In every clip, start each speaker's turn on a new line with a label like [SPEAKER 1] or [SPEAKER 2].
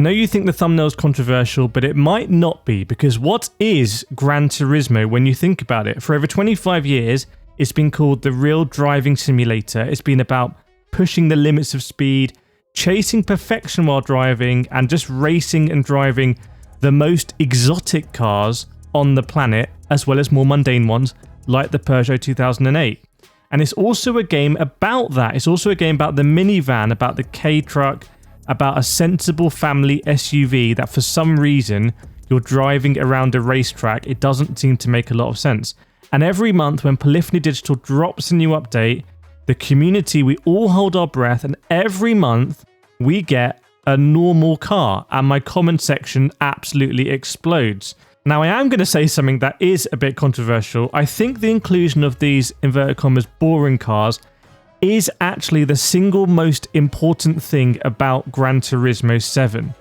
[SPEAKER 1] I know you think the thumbnail's controversial, but it might not be, because what is Gran Turismo when you think about it? For over 25 years, it's been called the real driving simulator. It's been about pushing the limits of speed, chasing perfection while driving, and just racing and driving the most exotic cars on the planet, as well as more mundane ones, like the Peugeot 2008. And it's also a game about that. It's also a game about the minivan, about the K-truck, about a sensible family SUV that for some reason you're driving around a racetrack. It doesn't seem to make a lot of sense. And every month when Polyphony Digital drops a new update, the community, we all hold our breath, and every month we get a normal car, and my comment section absolutely explodes. Now, I am going to say something that is a bit controversial. I think the inclusion of these, inverted commas, boring cars is actually the single most important thing about Gran Turismo 7,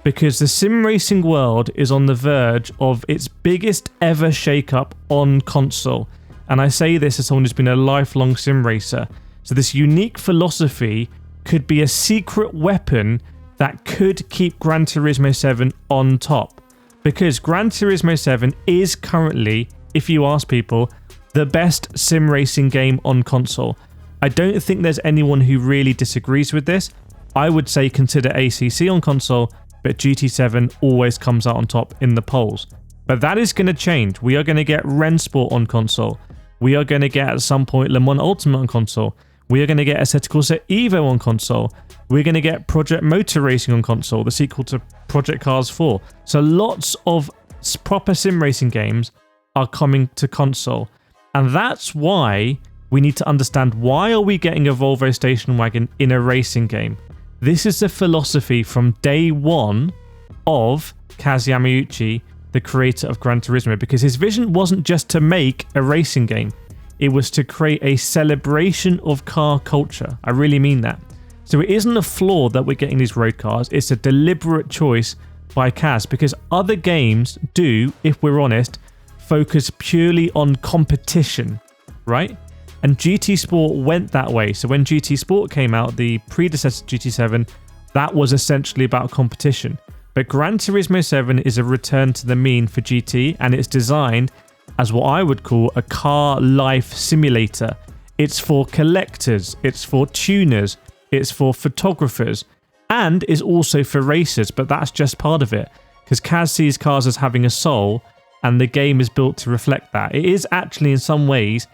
[SPEAKER 1] because the sim racing world is on the verge of its biggest ever shakeup on console. And I say this as someone who's been a lifelong sim racer. So this unique philosophy could be a secret weapon that could keep Gran Turismo 7 on top. Because Gran Turismo 7 is currently, if you ask people, the best sim racing game on console. I don't think there's anyone who really disagrees with this. I would say consider ACC on console, but GT7 always comes out on top in the polls. But that is going to change. We are going to get Rennsport on console. We are going to get at some point Le Mans Ultimate on console. We are going to get Assetto Corsa Evo on console. We're going to get Project Motor Racing on console, the sequel to Project Cars 4. So lots of proper sim racing games are coming to console. And that's why we need to understand, why are we getting a Volvo station wagon in a racing game? This is the philosophy from day one of Kaz Yamauchi, the creator of Gran Turismo, because his vision wasn't just to make a racing game. It was to create a celebration of car culture. I really mean that. So it isn't a flaw that we're getting these road cars. It's a deliberate choice by Kaz, because other games do, if we're honest, focus purely on competition, right? And GT Sport went that way. So when GT Sport came out, the predecessor to GT7, that was essentially about competition. But Gran Turismo 7 is a return to the mean for GT, and it's designed as what I would call a car life simulator. It's for collectors, it's for tuners, it's for photographers, and is also for racers, but that's just part of it. Because Kaz sees cars as having a soul, and the game is built to reflect that. It is actually in some ways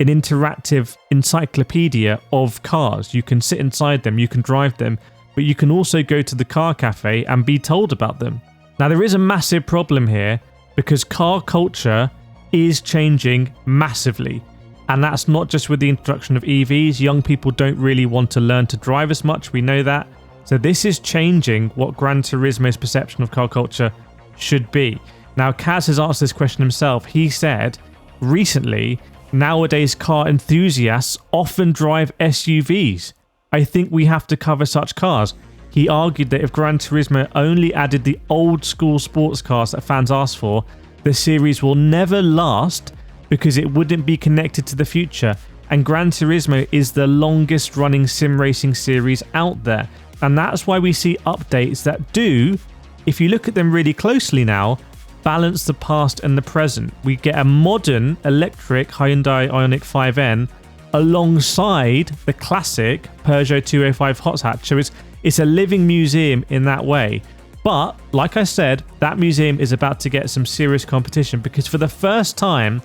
[SPEAKER 1] an interactive encyclopedia of cars. You can sit inside them, you can drive them, but you can also go to the car cafe and be told about them. Now, there is a massive problem here, because car culture is changing massively. And that's not just with the introduction of EVs. Young people don't really want to learn to drive as much. We know that. So this is changing what Gran Turismo's perception of car culture should be. Now, Kaz has asked this question himself. He said recently, nowadays car enthusiasts often drive SUVs. I think we have to cover such cars. He argued that if Gran Turismo only added the old school sports cars that fans asked for, the series will never last because it wouldn't be connected to the future. And Gran Turismo is the longest running sim racing series out there. And that's why we see updates that do, if you look at them really closely now, balance the past and the present. We get a modern electric Hyundai Ioniq 5N alongside the classic Peugeot 205 hot hatch. So it's a living museum in that way. But like I said, that museum is about to get some serious competition, because for the first time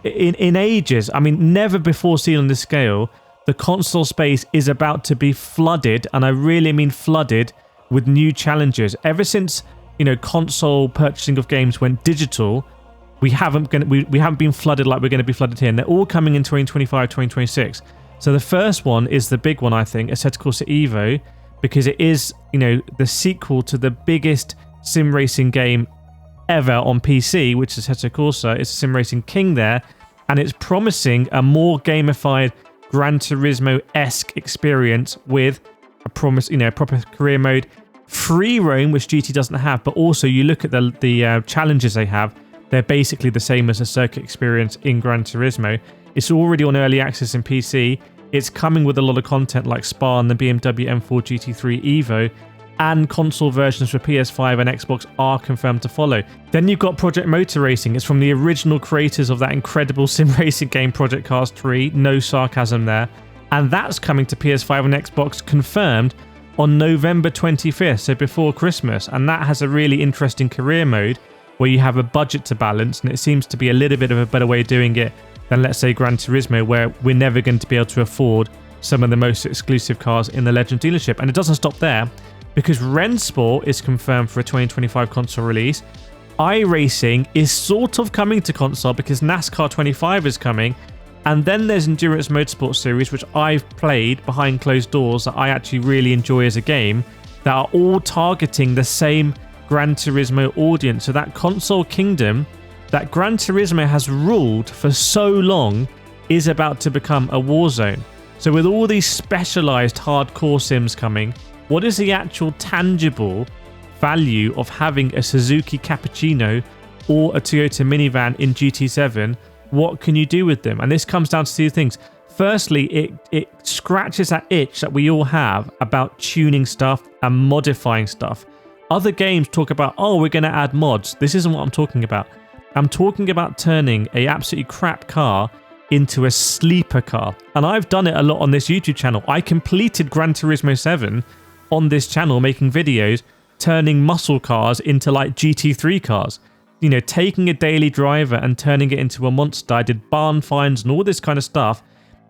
[SPEAKER 1] in ages, I mean, never before seen on this scale, the console space is about to be flooded, and I really mean flooded, with new challenges. Ever since, console purchasing of games went digital, we haven't been flooded like we're going to be flooded here, and they're all coming in 2025, 2026. So the first one is the big one, I think, Assetto Corsa Evo, because it is, the sequel to the biggest sim racing game ever on PC, which is Assetto Corsa. It's a sim racing king there, and it's promising a more gamified Gran Turismo-esque experience with a proper career mode, free roam, which GT doesn't have, but also you look at the challenges they have, they're basically the same as a circuit experience in Gran Turismo. It's already on early access in PC. It's coming with a lot of content like Spa and the BMW M4 GT3 Evo, and console versions for PS5 and Xbox are confirmed to follow. Then you've got Project Motor Racing. It's from the original creators of that incredible sim racing game Project Cars 3. No sarcasm there. And that's coming to PS5 and Xbox confirmed on November 25th, so before Christmas. And that has a really interesting career mode where you have a budget to balance, and it seems to be a little bit of a better way of doing it than, let's say, Gran Turismo, where we're never going to be able to afford some of the most exclusive cars in the Legend dealership. And it doesn't stop there, because Rennsport is confirmed for a 2025 console release. iRacing is sort of coming to console because NASCAR 25 is coming. And then there's Endurance Motorsport Series, which I've played behind closed doors, that I actually really enjoy as a game, that are all targeting the same Gran Turismo audience. So that console kingdom that Gran Turismo has ruled for so long is about to become a war zone. So with all these specialized hardcore sims coming, what is the actual tangible value of having a Suzuki Cappuccino or a Toyota minivan in GT7? What can you do with them? And this comes down to two things. Firstly, it scratches that itch that we all have about tuning stuff and modifying stuff. Other games talk about, oh, we're going to add mods. This isn't what I'm talking about. I'm talking about turning a absolutely crap car into a sleeper car. And I've done it a lot on this YouTube channel. I completed Gran Turismo 7 on this channel, making videos, turning muscle cars into like GT3 cars. You know, taking a daily driver and turning it into a monster. I did barn finds and all this kind of stuff.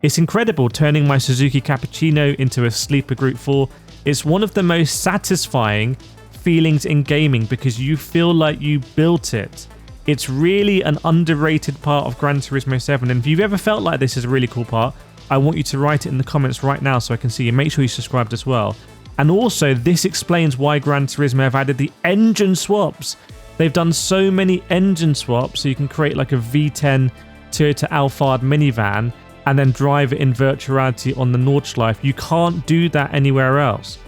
[SPEAKER 1] It's incredible, turning my Suzuki Cappuccino into a sleeper Group 4. It's one of the most satisfying feelings in gaming because you feel like you built it. It's really an underrated part of Gran Turismo 7. And if you've ever felt like this is a really cool part, I want you to write it in the comments right now so I can see you. Make sure you subscribed as well. And also, this explains why Gran Turismo have added the engine swaps. They've done so many engine swaps, so you can create like a V10 Toyota Alphard minivan and then drive it in virtual reality on the Nordschleife. You can't do that anywhere else.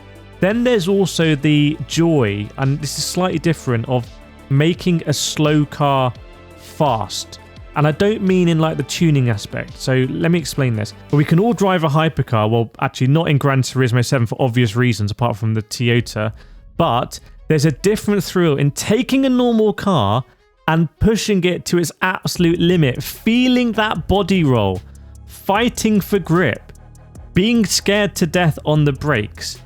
[SPEAKER 1] Then there's also the joy, and this is slightly different, of making a slow car fast. And I don't mean in like the tuning aspect. So let me explain this. But we can all drive a hypercar. Well, actually not in Gran Turismo 7 for obvious reasons, apart from the Toyota. But there's a different thrill in taking a normal car and pushing it to its absolute limit, feeling that body roll, fighting for grip, being scared to death on the brakes,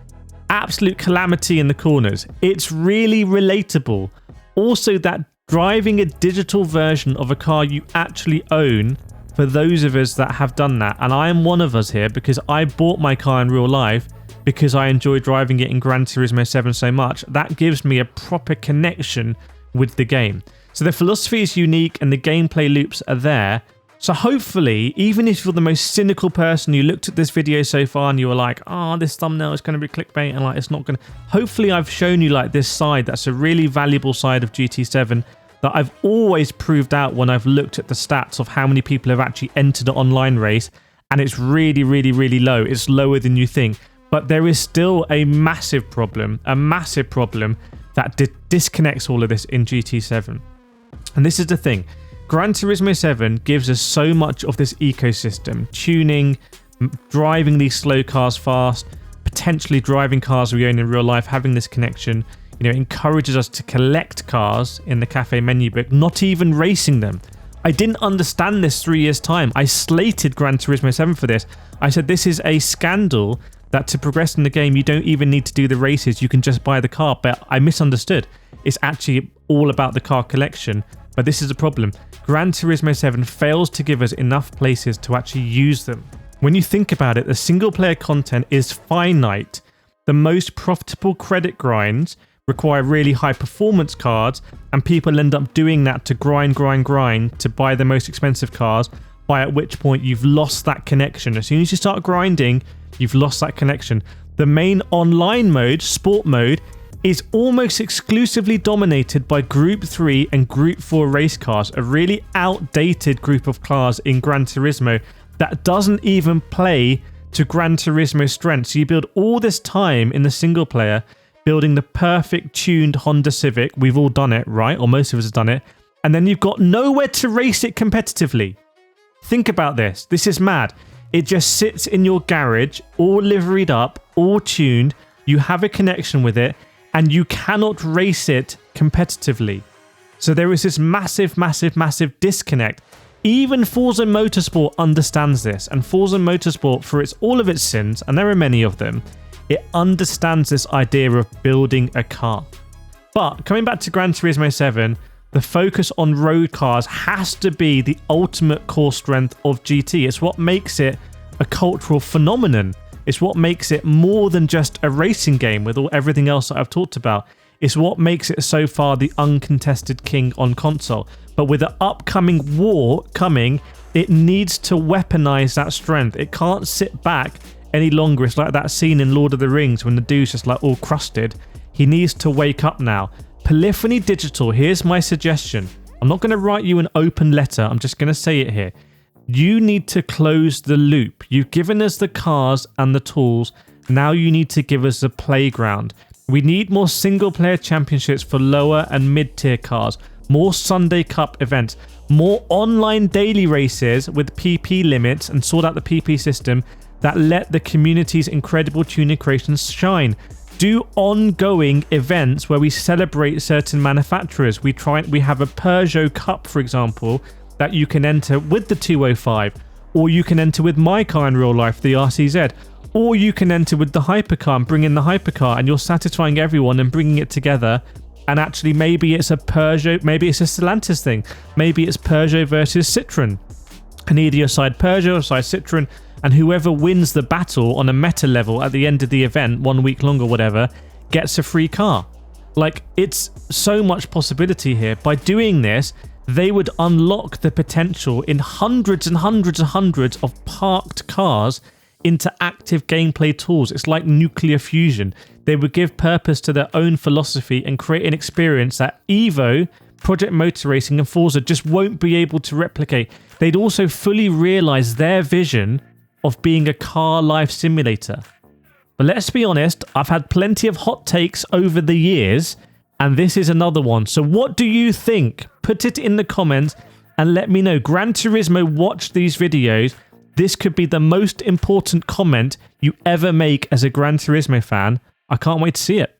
[SPEAKER 1] absolute calamity in the corners. It's really relatable. Also, that driving a digital version of a car you actually own, for those of us that have done that, and I am one of us here because I bought my car in real life because I enjoy driving it in Gran Turismo 7 so much, that gives me a proper connection with the game. So the philosophy is unique and the gameplay loops are there. So hopefully, even if you're the most cynical person, you looked at this video so far and you were like, oh, this thumbnail is going to be clickbait and like it's not going to... Hopefully I've shown you like this side that's a really valuable side of GT7 that I've always proved out when I've looked at the stats of how many people have actually entered an online race, and it's really, really, really low. It's lower than you think. But there is still a massive problem that disconnects all of this in GT7. And this is the thing. Gran Turismo 7 gives us so much of this ecosystem. Tuning, driving these slow cars fast, potentially driving cars we own in real life, having this connection. You know, encourages us to collect cars in the cafe menu book, not even racing them. I didn't understand this 3 years' time. I slated Gran Turismo 7 for this. I said this is a scandal that to progress in the game, you don't even need to do the races. You can just buy the car. But I misunderstood. It's actually all about the car collection. But this is a problem. Gran Turismo 7 fails to give us enough places to actually use them. When you think about it, the single player content is finite. The most profitable credit grinds require really high performance cards, and people end up doing that to grind to buy the most expensive cars, by at which point you've lost that connection. As soon as you start grinding, you've lost that connection. The main online mode, sport mode, is almost exclusively dominated by Group 3 and Group 4 race cars, a really outdated group of cars in Gran Turismo that doesn't even play to Gran Turismo's strengths. So you build all this time in the single player, building the perfect tuned Honda Civic. We've all done it, right? Or most of us have done it. And then you've got nowhere to race it competitively. Think about this. This is mad. It just sits in your garage, all liveried up, all tuned. You have a connection with it. and you cannot race it competitively. So there is this massive disconnect. Even Forza Motorsport understands this, and Forza Motorsport, for all of its sins, and there are many of them, it understands this idea of building a car. But coming back to Gran Turismo 7, the focus on road cars has to be the ultimate core strength of GT. It's what makes it a cultural phenomenon. It's what makes it more than just a racing game with everything else that I've talked about. It's what makes it so far the uncontested king on console. But with the upcoming war coming, it needs to weaponize that strength. It can't sit back any longer. It's like that scene in Lord of the Rings when the dude's just like all crusted. He needs to wake up now. Polyphony Digital, here's my suggestion. I'm not going to write you an open letter. I'm just going to say it here. You need to close the loop. You've given us the cars and the tools. Now you need to give us a playground. We need more single player championships for lower and mid-tier cars, more Sunday Cup events, more online daily races with PP limits, and sort out the PP system that let the community's incredible tuner creations shine. Do ongoing events where we celebrate certain manufacturers. We have a Peugeot Cup, for example, that you can enter with the 205, or you can enter with my car in real life, the RCZ. Or you can enter with the hypercar and bring in the hypercar, and you're satisfying everyone and bringing it together. And actually, maybe it's a Peugeot, maybe it's a Stellantis thing. Maybe it's Peugeot versus Citroën. And either your side Peugeot or side Citroën, and whoever wins the battle on a meta level at the end of the event, 1 week long or whatever, gets a free car. Like, it's so much possibility here. By doing this, they would unlock the potential in hundreds and hundreds and hundreds of parked cars into active gameplay tools. It's like nuclear fusion. They would give purpose to their own philosophy and create an experience that Evo, Project Motor Racing, and Forza just won't be able to replicate. They'd also fully realize their vision of being a car life simulator. But let's be honest, I've had plenty of hot takes over the years, and this is another one. So what do you think? Put it in the comments and let me know. Gran Turismo watched these videos. This could be the most important comment you ever make as a Gran Turismo fan. I can't wait to see it.